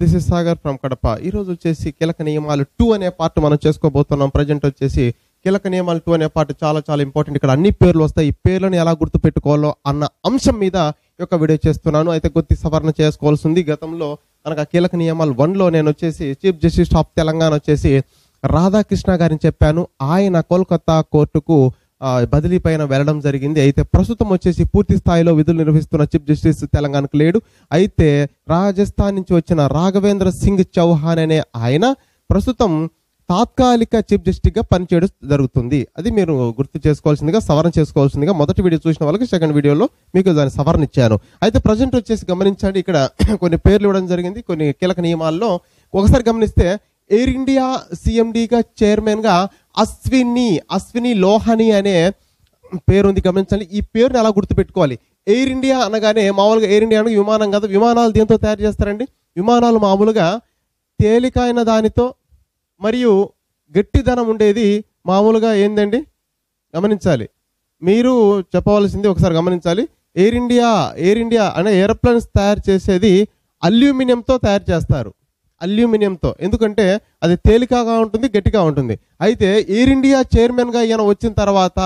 This is Sagar from Kadapa. ఈరోజు వచ్చేసి కీలక నియమాలు 2 అనే పార్ట్ మనం చేసుకోబోతున్నాం. ప్రజెంట్ వచ్చేసి కీలక నియమాలు 2 అనే పార్ట్ చాలా చాలా ఇంపార్టెంట్. ఇక్కడ అన్ని పేర్లు వస్తాయి. ఈ పేర్లను ఎలా గుర్తు పెట్టుకోవాలో అన్న అంశం మీద ఈ యొక్క వీడియో చేస్తున్నాను. అయితే కొద్ది సవరణ చేసుకోవాల్సింది. గతంలో మనకు ఆ కీలక నియమాలు 1లో నేను వచ్చేసి చీఫ్ జస్టిస్ ఆఫ్ తెలంగాణ వచ్చేసి రాధాకృష్ణ గారిని చెప్పాను. ఆయన కోల్కతా కోర్టుకు బదిలీ పైన వెళ్ళడం జరిగింది. అయితే ప్రస్తుతం వచ్చేసి పూర్తి స్థాయిలో విధులు నిర్వహిస్తున్న చీఫ్ జస్టిస్ తెలంగాణకు లేడు. అయితే రాజస్థాన్ నుంచి వచ్చిన రాఘవేంద్ర సింగ్ చౌహాన్ అనే ఆయన ప్రస్తుతం తాత్కాలిక చీఫ్ జస్టిస్ గా పనిచేయడం జరుగుతుంది. అది మీరు గుర్తు చేసుకోవాల్సిందిగా, సవరణ చేసుకోవాల్సిందిగా. మొదటి వీడియో చూసిన వాళ్ళకి సెకండ్ వీడియోలో మీకు దాని సవరణ ఇచ్చాను. అయితే ప్రజెంట్ వచ్చేసి గమనించండి, ఇక్కడ కొన్ని పేర్లు ఇవ్వడం జరిగింది కొన్ని కీలక నియమాల్లో. ఒకసారి గమనిస్తే ఎయిర్ ఇండియా సిఎండిగా చైర్మన్ గా అశ్విని లోహాని అనే పేరు ఉంది. గమనించండి, ఈ పేరుని ఎలా గుర్తుపెట్టుకోవాలి. ఎయిర్ ఇండియా అనగానే మామూలుగా ఎయిర్ ఇండియా అనగా విమానం కదా. విమానాలు దేంతో తయారు చేస్తారండి? విమానాలు మామూలుగా తేలికైన దానితో మరియు గట్టిదనం ఉండేది మామూలుగా ఏందండి గమనించాలి. మీరు చెప్పవలసింది ఒకసారి గమనించాలి. ఎయిర్ ఇండియా అనే ఏరోప్లేన్స్ తయారు చేసేది అల్యూమినియంతో తయారు చేస్తారు. అల్యూమినియంతో, ఎందుకంటే అది తేలికగా ఉంటుంది, గట్టిగా ఉంటుంది. అయితే ఎయిర్ ఇండియా చైర్మన్ గా ఈయన వచ్చిన తర్వాత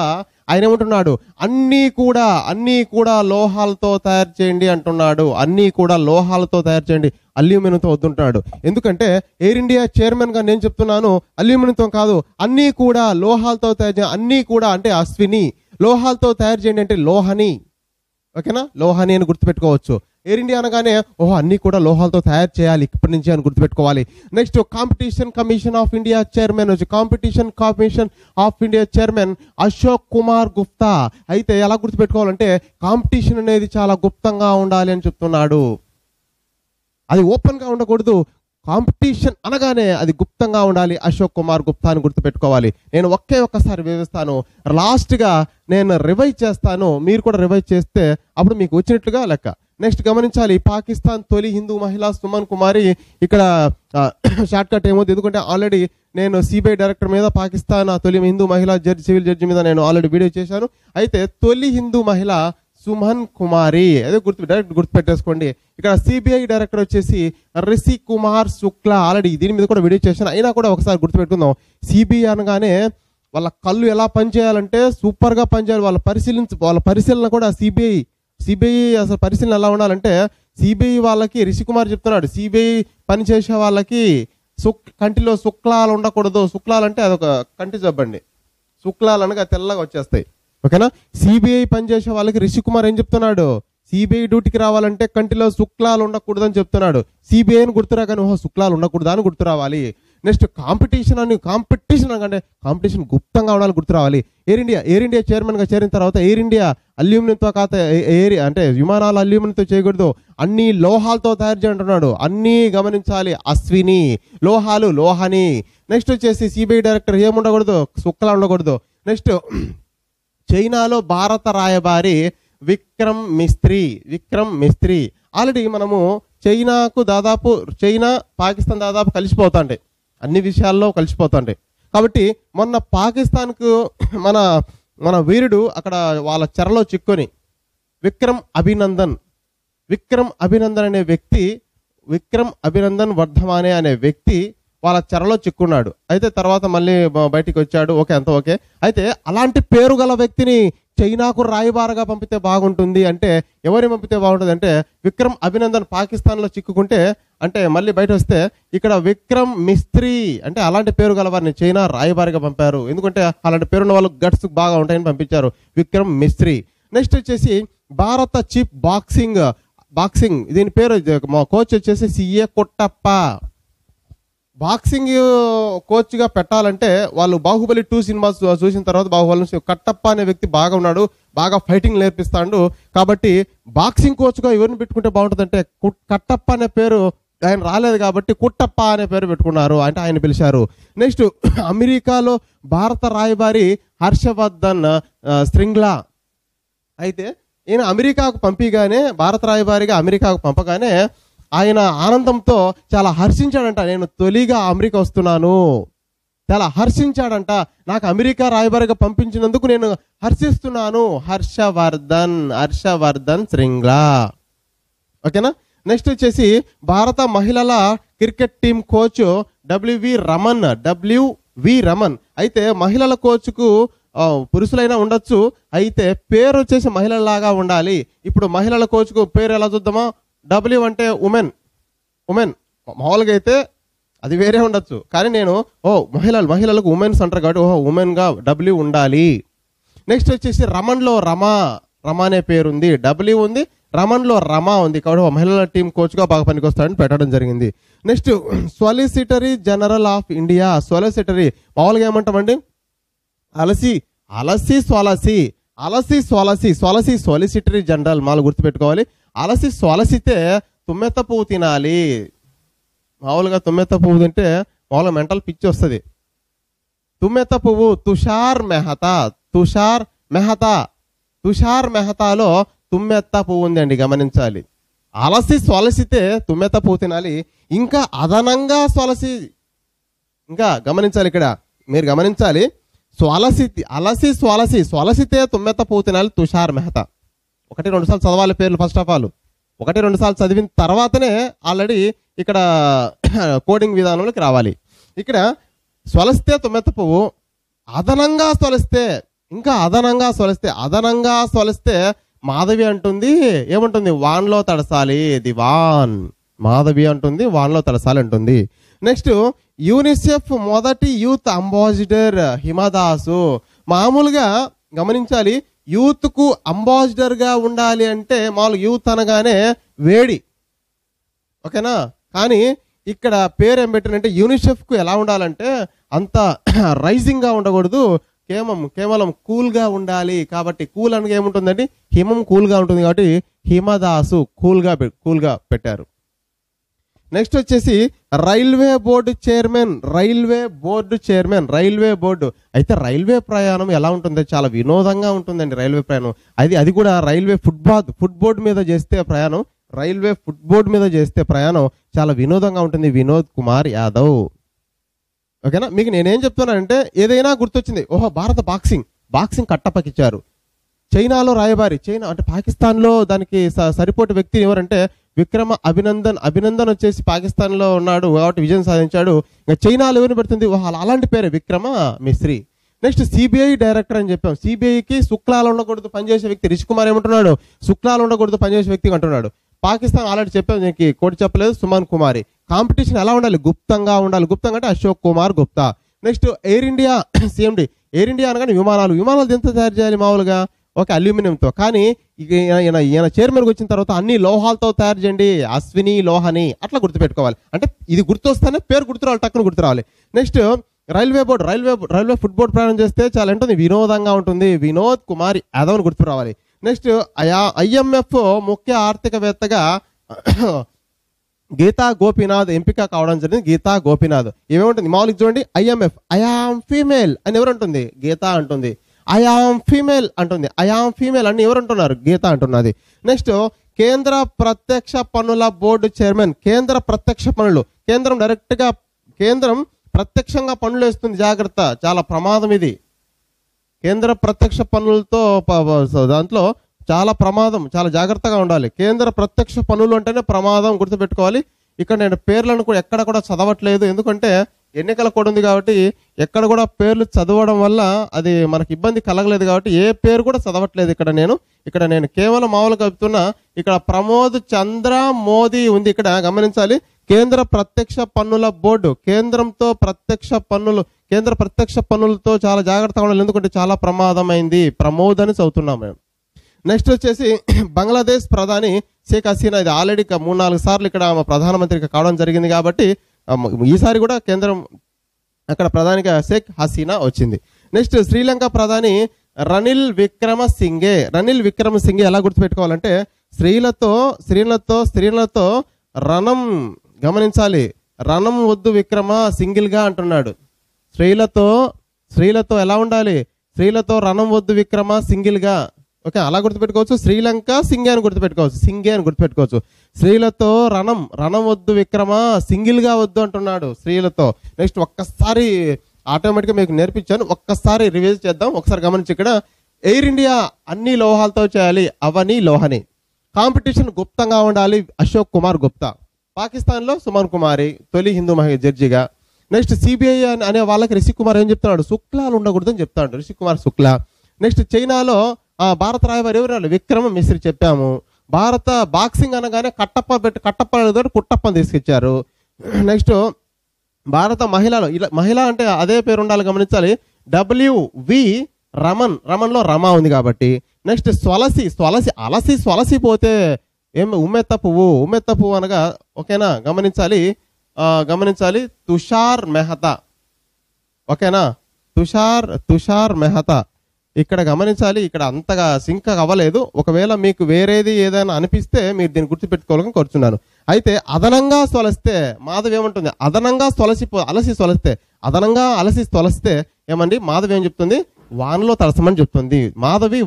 ఆయన ఏమంటున్నాడు, అన్నీ కూడా లోహాలతో తయారు చేయండి అంటున్నాడు. అన్నీ కూడా లోహాలతో తయారు చేయండి, అల్యూమినియంతో వద్దుంటున్నాడు. ఎందుకంటే ఎయిర్ ఇండియా చైర్మన్ గా నేను చెప్తున్నాను, అల్యూమినియంతో కాదు, అన్నీ కూడా లోహాలతో తయారు చేయండి. అన్నీ కూడా అంటే అశ్విని, లోహాలతో తయారు చేయండి అంటే లోహని. ఓకేనా, లోహని అని గుర్తుపెట్టుకోవచ్చు. ఎయిర్ ఇండియా అనగానే ఓహో అన్ని కూడా లోహాలతో తయారు చేయాలి ఇప్పటి నుంచి అని గుర్తుపెట్టుకోవాలి. Next competition commission of India chairman వచ్చి competition commission of India chairman Ashok Kumar Gupta. అయితే ఎలా గుర్తుపెట్టుకోవాలంటే కాంపిటీషన్ అనేది చాలా గుప్తంగా ఉండాలి అని చెప్తున్నాడు. అది ఓపెన్ గా ఉండకూడదు. కాంపిటీషన్ అనగానే అది గుప్తంగా ఉండాలి. అశోక్ కుమార్ గుప్తా అని గుర్తుపెట్టుకోవాలి. నేను ఒక్కసారి వివరిస్తాను, లాస్ట్ గా నేను రివైజ్ చేస్తాను, మీరు కూడా రివైజ్ చేస్తే అప్పుడు మీకు వచ్చినట్లుగా లెక్క. నెక్స్ట్ గమనించాలి, పాకిస్తాన్ తొలి హిందూ మహిళ సుమన్ కుమారి. ఇక్కడ షార్ట్ కట్ ఏమవుతుంది, ఎందుకంటే ఆల్రెడీ నేను సిబిఐ డైరెక్టర్ మీద, పాకిస్తాన్ తొలి హిందూ మహిళ సివిల్ జడ్జి మీద నేను ఆల్రెడీ వీడియో చేశాను. అయితే తొలి హిందూ మహిళ సుమన్ కుమారి, అదే డైరెక్ట్ గుర్తుపెట్టేసుకోండి. ఇక్కడ సిబిఐ డైరెక్టర్ వచ్చేసి రిషి కుమార్ శుక్లా. ఆల్రెడీ దీని మీద కూడా వీడియో చేశాను, అయినా కూడా ఒకసారి గుర్తుపెట్టుకుందాం. సిబిఐ అనగానే వాళ్ళ కళ్ళు ఎలా పనిచేయాలంటే సూపర్ గా పనిచేయాలి. వాళ్ళ పరిశీలన కూడా సిబిఐ అసలు పరిశీలన ఎలా ఉండాలంటే, సిబిఐ వాళ్ళకి రిషి కుమార్ చెప్తున్నాడు, సిబిఐ పనిచేసే వాళ్ళకి కంటిలో శుక్లాలు ఉండకూడదు. శుక్లాలు అంటే అదొక కంటి జబ్బండి, శుక్లాలు అనగా తెల్లగా వచ్చేస్తాయి. ఓకేనా, సిబిఐ పనిచేసే వాళ్ళకి రిషి కుమార్ ఏం చెప్తున్నాడు, సిబిఐ డ్యూటీకి రావాలంటే కంటిలో శుక్లాలు ఉండకూడదు అని చెప్తున్నాడు. సిబిఐని గుర్తురా కానీ ఓహో శుక్లాలు ఉండకూడదు అని గుర్తు రావాలి. నెక్స్ట్ కాంపిటీషన్ అంటే కాంపిటీషన్ గుప్తంగా ఉండాలి, గుర్తు రావాలి. ఎయిర్ ఇండియా చైర్మన్ గా చేరిన తర్వాత ఎయిర్ ఇండియా అల్యూమినియంతో అంటే విమానాలు అల్యూమినియంతో చేయకూడదు, అన్ని లోహాలతో తయారు చేయంటున్నాడు. అన్ని గమనించాలి, అశ్విని, లోహాలు, లోహని. నెక్స్ట్ వచ్చేసి సిబిఐ డైరెక్టర్ ఏముండకూడదు, శుక్లా ఉండకూడదు. నెక్స్ట్ చైనాలో భారత రాయబారి విక్రమ్ మిస్త్రీ. ఆల్రెడీ మనము చైనా పాకిస్తాన్ దాదాపు కలిసిపోతాంటాయి, అన్ని విషయాల్లో కలిసిపోతాంటాయి. కాబట్టి మొన్న పాకిస్తాన్కు మన వీరుడు అక్కడ వాళ్ళ చెరలో చిక్కుని విక్రమ్ అభినందన్ వర్ధమానే అనే వ్యక్తి వాళ్ళ చెరలో చిక్కున్నాడు. అయితే తర్వాత మళ్ళీ బయటికి వచ్చాడు. ఓకే, అంత ఓకే. అయితే అలాంటి పేరు గల వ్యక్తిని చైనాకు రాయబారగా పంపితే బాగుంటుంది అంటే ఎవరిని పంపితే బాగుంటుంది అంటే విక్రమ్ అభినందన్ పాకిస్తాన్ లో చిక్కుకుంటే, అంటే మళ్ళీ బయట వస్తే ఇక్కడ విక్రమ్ మిస్త్రీ అంటే అలాంటి పేరు గల వారిని చైనా రాయబారిగా పంపారు. ఎందుకంటే అలాంటి పేరున్న వాళ్ళు గట్స్ బాగా ఉంటాయని పంపించారు, విక్రమ్ మిస్త్రీ. నెక్స్ట్ వచ్చేసి భారత చీఫ్ బాక్సింగ్ దీని పేరు మా కోచ్ వచ్చేసి సిఏ కొట్టప్ప. బాక్సింగ్ కోచ్ గా పెట్టాలంటే వాళ్ళు బాహుబలి 2 సినిమా చూసిన తర్వాత బాహుబలి నుంచి కట్టప్ప అనే వ్యక్తి బాగా ఉన్నాడు, బాగా ఫైటింగ్ నేర్పిస్తాడు. కాబట్టి బాక్సింగ్ కోచ్ గా ఎవరిని పెట్టుకుంటే బాగుంటుంది అంటే కట్టప్ప అనే పేరు ఆయన రాలేదు కాబట్టి కుట్టప్ప అనే పేరు పెట్టుకున్నారు, అంటే ఆయన పిలిచారు. నెక్స్ట్ అమెరికాలో భారత రాయబారి హర్షవర్ధన్ శ్రింగ్లా. అయితే ఈయన అమెరికాకు పంపిగానే, భారత రాయబారిగా అమెరికాకు పంపగానే ఆయన ఆనందంతో చాలా హర్షించాడంట. నేను తొలిగా అమెరికా వస్తున్నాను, చాలా హర్షించాడంట. నాకు అమెరికా రాయబారిగా పంపించినందుకు నేను హర్షిస్తున్నాను. హర్షవర్ధన్ శ్రింగ్లా. ఓకేనా. నెక్స్ట్ వచ్చేసి భారత మహిళల cricket team coach WV Raman. అయితే మహిళల కోచ్కు పురుషులైనా ఉండొచ్చు, అయితే పేరు వచ్చేసి మహిళలాగా ఉండాలి. ఇప్పుడు మహిళల కోచ్కు పేరు ఎలా చూద్దామా? డబ్ల్యూ అంటే ఉమెన్. మామూలుగా అయితే అది వేరే ఉండొచ్చు, కానీ నేను మహిళలకు ఉమెన్స్ అంటారు కాబట్టి ఉమెన్ గా డబ్ల్యూ ఉండాలి. నెక్స్ట్ వచ్చేసి రమన్లో రమా అనే పేరు ఉంది, డబ్ల్యూ ఉంది, రమన్లో రమా ఉంది కాబట్టి మహిళల టీం కోచ్ గా బాగా పనికొస్తాడని పెట్టడం జరిగింది. Next solicitor general of India. Solicitor మామూలుగా ఏమంటామండి? అలసి సొలిసిటరీ జనరల్ మామూలు గుర్తుపెట్టుకోవాలి. అలసి సొలసితే తుమ్మెత్త పువ్వు తినాలి. మామూలుగా తుమ్మెత్త పువ్వు తింటే మామూలుగా మెంటల్ పిచ్చి వస్తుంది. తుమ్మెత్త పువ్వు తుషార్ మెహతాలో తుమ్మెత్త పువ్వు ఉందండి, గమనించాలి. అలసి సొలసితే తుమ్మెత్త పువ్వు తినాలి. ఇంకా అదనంగా ఇంకా గమనించాలి, ఇక్కడ మీరు గమనించాలి. సొలసితే తుమ్మెత్త పువ్వు తినాలి తుషార్ మెహతా. 1-2 సార్లు చదవాలి పేర్లు. ఫస్ట్ ఆఫ్ ఆల్ 1-2 సార్లు చదివిన తర్వాతనే ఆల్రెడీ ఇక్కడ కోడింగ్ విధానంలోకి రావాలి. ఇక్కడ సొలసితే తుమ్మెత్త పువ్వు, అదనంగా సొలిస్తే మాధవి అంటుంది ఏమంటుంది? వాన్లో తడసాలి. దివాన్ మాధవి అంటుంది వాన్లో తడసాలి అంటుంది. నెక్స్ట్ యూనిసెఫ్ మొదటి యూత్ అంబాసిడర్ హిమదాసు. మామూలుగా గమనించాలి, యూత్ కు అంబాసిడర్ గా ఉండాలి అంటే మామూలు యూత్ అనగానే వేడి, ఓకేనా? కానీ ఇక్కడ పేరు ఏం పెట్టినంటే యూనిసెఫ్ కు ఎలా ఉండాలంటే అంత రైజింగ్ గా ఉండకూడదు, కేవలం కూల్ గా ఉండాలి. కాబట్టి కూల్ అనగా ఏముంటుందండి? హిమం కూల్ గా ఉంటుంది కాబట్టి హిమదాసు కూల్ గా పెట్టారు. నెక్స్ట్ వచ్చేసి railway board chairman. Railway board అయితే రైల్వే ప్రయాణం ఎలా ఉంటుందో చాలా వినోదంగా ఉంటుందండి. రైల్వే ప్రయాణం అది కూడా రైల్వే ఫుడ్ బోర్డు మీద చేస్తే ప్రయాణం, రైల్వే ఫుడ్ బోర్డు మీద చేస్తే ప్రయాణం చాలా వినోదంగా ఉంటుంది. వినోద్ కుమార్ యాదవ్, ఓకేనా? మీకు నేనేం చెప్తున్నానంటే ఏదైనా గుర్తొచ్చింది, భారత బాక్సింగ్ కట్టపకిచ్చారు. చైనాలో రాయబారి, చైనా అంటే పాకిస్తాన్ లో దానికి సరిపోటు వ్యక్తి ఎవరంటే విక్రమ అభినందన్ వచ్చేసి పాకిస్తాన్ లో ఉన్నాడు కాబట్టి విజయం సాధించాడు. ఇంకా చైనాలో ఎవరిని పెడుతుంది? అలాంటి పేరే విక్రమ మిశ్రీ. నెక్స్ట్ సిబిఐ డైరెక్టర్ అని చెప్పాం. సిబిఐకి శుక్లాలు ఉండకూడదు పనిచేసే వ్యక్తి. రిష్ కుమార్ ఏమంటున్నాడు? శుక్లాలు ఉండకూడదు పనిచేసే వ్యక్తి అంటున్నాడు. పాకిస్తాన్ ఆల్రెడీ చెప్పాం, దీనికి కోటి చెప్పలేదు, సుమన్ కుమారి. కాంపిటీషన్ ఎలా ఉండాలి? గుప్తంగా ఉండాలి. గుప్తంగా అంటే Ashok Kumar Gupta. Next air India CMD. Air India అనగానే విమానాలు ఎంత తయారు చేయాలి? మామూలుగా అల్యూమినియంతో. కానీ ఈయన చైర్మన్కి వచ్చిన తర్వాత అన్ని లోహాలతో తయారు చేయండి, అశ్విని లోహని అట్లా గుర్తుపెట్టుకోవాలి. అంటే ఇది గుర్తొస్తేనే పేరు గుర్తురావాలి, టక్కును గుర్తురావాలి. నెక్స్ట్ రైల్వే ఫుడ్ బోర్డు ప్రయాణం చేస్తే చాలా ఉంటుంది, వినోదంగా ఉంటుంది. వినోద్ కుమార్ యాదవ్ గుర్తు రావాలి. నెక్స్ట్ ఐఎంఎఫ్ ముఖ్య ఆర్థికవేత్తగా గీతా గోపీనాథ్ ఎంపిక కావడం జరిగింది. గీతా గోపీనాథ్ ఏమేముంటుంది? మామూలుగా చూడండి, ఐఎంఎఫ్ ఐఆమ్ ఫీమేల్ అని ఎవరు అంటుంది? గీత అంటుంది. ఐఆమ్ ఫీమేల్ అంటుంది. ఐఆమ్ ఫీమేల్ అని ఎవరు అంటున్నారు? గీత అంటున్నది. నెక్స్ట్ కేంద్ర ప్రత్యక్ష పన్నుల బోర్డు చైర్మన్. కేంద్ర ప్రత్యక్ష పన్నులు, కేంద్రం ప్రత్యక్షంగా పన్నులు వేస్తుంది, జాగ్రత్త, చాలా ప్రమాదం ఇది. కేంద్ర ప్రత్యక్ష పన్నులతో దాంట్లో చాలా ప్రమాదం, చాలా జాగ్రత్తగా ఉండాలి. కేంద్ర ప్రత్యక్ష పన్నులు అంటేనే ప్రమాదం, గుర్తుపెట్టుకోవాలి. ఇక్కడ నేను పేర్లను కూడా ఎక్కడ కూడా చదవట్లేదు, ఎందుకంటే ఎన్నికల కోడ్ ఉంది కాబట్టి ఎక్కడ కూడా పేర్లు చదవడం వల్ల అది మనకి ఇబ్బంది కలగలేదు కాబట్టి ఏ పేరు కూడా చదవట్లేదు ఇక్కడ నేను కేవలం మామూలుగా చెప్తున్నా. ఇక్కడ ప్రమోద్ చంద్ర మోదీ ఉంది, ఇక్కడ గమనించాలి. కేంద్ర ప్రత్యక్ష పన్నుల బోర్డు, కేంద్ర ప్రత్యక్ష పన్నులతో చాలా జాగ్రత్తగా ఉండాలి, ఎందుకంటే చాలా ప్రమాదమైంది. ప్రమోద్ అని చదువుతున్నాం మేము. నెక్స్ట్ వచ్చేసి బంగ్లాదేశ్ ప్రధాని షేక్ హసీనా. ఇది ఆల్రెడీ 3-4 సార్లు ఇక్కడ ప్రధానమంత్రికి కావడం జరిగింది కాబట్టి ఈసారి కూడా కేంద్రం అక్కడ ప్రధానిగా షేక్ హసీనా వచ్చింది. నెక్స్ట్ శ్రీలంక ప్రధాని రనిల్ విక్రమసింఘే. ఎలా గుర్తుపెట్టుకోవాలంటే స్త్రీలతో రణం, గమనించాలి, రణం వద్దు విక్రమ, సింగిల్ గా అంటున్నాడు. స్త్రీలతో ఎలా ఉండాలి? స్త్రీలతో రణం వద్దు విక్రమ, సింగిల్ గా. ఓకే, అలా గుర్తుపెట్టుకోవచ్చు. శ్రీలంక సింగే అని గుర్తుపెట్టుకోవచ్చు. స్త్రీలతో రణం వద్దు విక్రమ, సింగిల్ గా వద్దు అంటున్నాడు స్త్రీలతో. నెక్స్ట్ ఒక్కసారి ఆటోమేటిక్గా మీకు నేర్పించాను, ఒక్కసారి రివైజ్ చేద్దాం. ఒకసారి గమనించి, ఇక్కడ ఎయిర్ ఇండియా అన్ని లోహాలతో చేయాలి, అవని లోహని. కాంపిటీషన్ గుప్తంగా ఉండాలి, అశోక్ కుమార్ గుప్తా. పాకిస్తాన్లో సుమన్ కుమారి తొలి హిందూ మహిళ జడ్జిగా. నెక్స్ట్ సిబిఐ అనే వాళ్ళకి రిషి కుమార్ ఏం చెప్తున్నాడు, శుక్లాలు ఉండకూడదని చెప్తాడు, రిషి కుమార్ శుక్లా. నెక్స్ట్ చైనాలో భారత రాయబారి ఎవరు, విక్రమ మిశ్రీ చెప్పాము. భారత బాక్సింగ్ అనగానే కట్టప్ప కుట్టప్పని తీసుకొచ్చారు. నెక్స్ట్ భారత మహిళలు, ఇలా మహిళ అంటే అదే పేరు ఉండాలి, గమనించాలి. WV రమన్లో రమా ఉంది కాబట్టి. నెక్స్ట్ స్వలసి పోతే ఉమ్మెత్త పువ్వు అనగా ఓకేనా, గమనించాలి తుషార్ మెహతా, ఓకేనా, తుషార్ మెహతా. ఇక్కడ గమనించాలి, ఇక్కడ అంతగా సింక్ అవ్వలేదు. ఒకవేళ మీకు వేరేది ఏదైనా అనిపిస్తే మీరు దీన్ని గుర్తుపెట్టుకోవాలని కోరుచున్నాను. అయితే అదనంగా సొలస్తే మాధవ్ ఏమంటుంది, అదనంగా అలసి సొలస్తే ఏమండి, మాధవ్ ఏం చెప్తుంది, వాన్లో తడసమని చెప్తుంది. మాధవి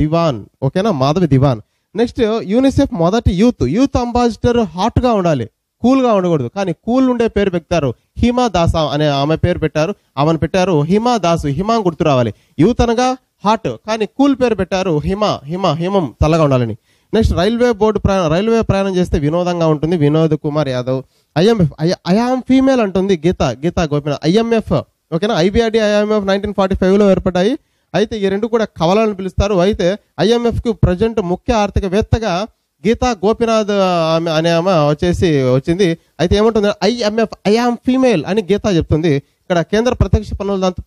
దివాన్, ఓకేనా, మాధవి దివాన్. నెక్స్ట్ యూనిసెఫ్ మొదటి యూత్ అంబాసిడర్ హాట్ గా ఉండాలి, కూల్ గా ఉండకూడదు. కానీ కూల్ ఉండే పేరు పెట్టారు, హిమా దాస్ అనే ఆమె పేరు పెట్టారు, ఆమెను పెట్టారు హిమా దాసు. హిమా గుర్తు రావాలి. యూత్ అనగా హాట్, కానీ కూల్ పేరు పెట్టారు హిమం చల్లగా ఉండాలని. నెక్స్ట్ రైల్వే ప్రయాణం చేస్తే వినోదంగా ఉంటుంది, Vinod Kumar Yadav. IMF I am female అంటుంది గీతా గోపినాథ్. IMF ఓకేనా, IBRD IMF 1945లో ఏర్పడ్డాయి. అయితే ఈ రెండు కూడా కవలను పిలుస్తారు. అయితే IMF కు ప్రజెంట్ ముఖ్య ఆర్థికవేత్తగా గీతా గోపినాథ్ అనే ఆమె వచ్చింది. అయితే ఏమంటుంది, IMF ఐఆమ్ ఫీమేల్ అని గీతా చెప్తుంది. ఇక్కడ కేంద్ర ప్రత్యక్ష పన్నుల దాంతో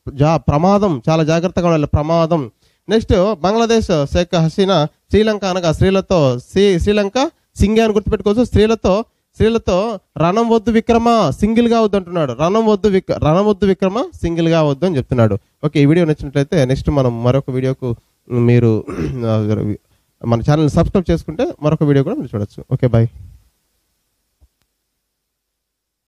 ప్రమాదం, చాలా జాగ్రత్తగా ఉండాలి, ప్రమాదం. నెక్స్ట్ బంగ్లాదేశ్ షేక్ హసీనా, శ్రీలంక అనగా శ్రీలంక సింగే అని గుర్తుపెట్టుకోవచ్చు. స్త్రీలతో రణం వద్దు విక్రమ సింగిల్ గా వద్దు అంటున్నాడు. రణం వద్దు విక్రమ సింగిల్ గా వద్దు అని చెప్తున్నాడు. ఓకే, ఈ వీడియో నచ్చినట్లయితే నెక్స్ట్ మనం మరొక వీడియోకు మీరు మన ఛానల్ సబ్స్క్రైబ్ చేసుకుంటే మరొక వీడియో కూడా మీరు చూడొచ్చు. Okay, bye.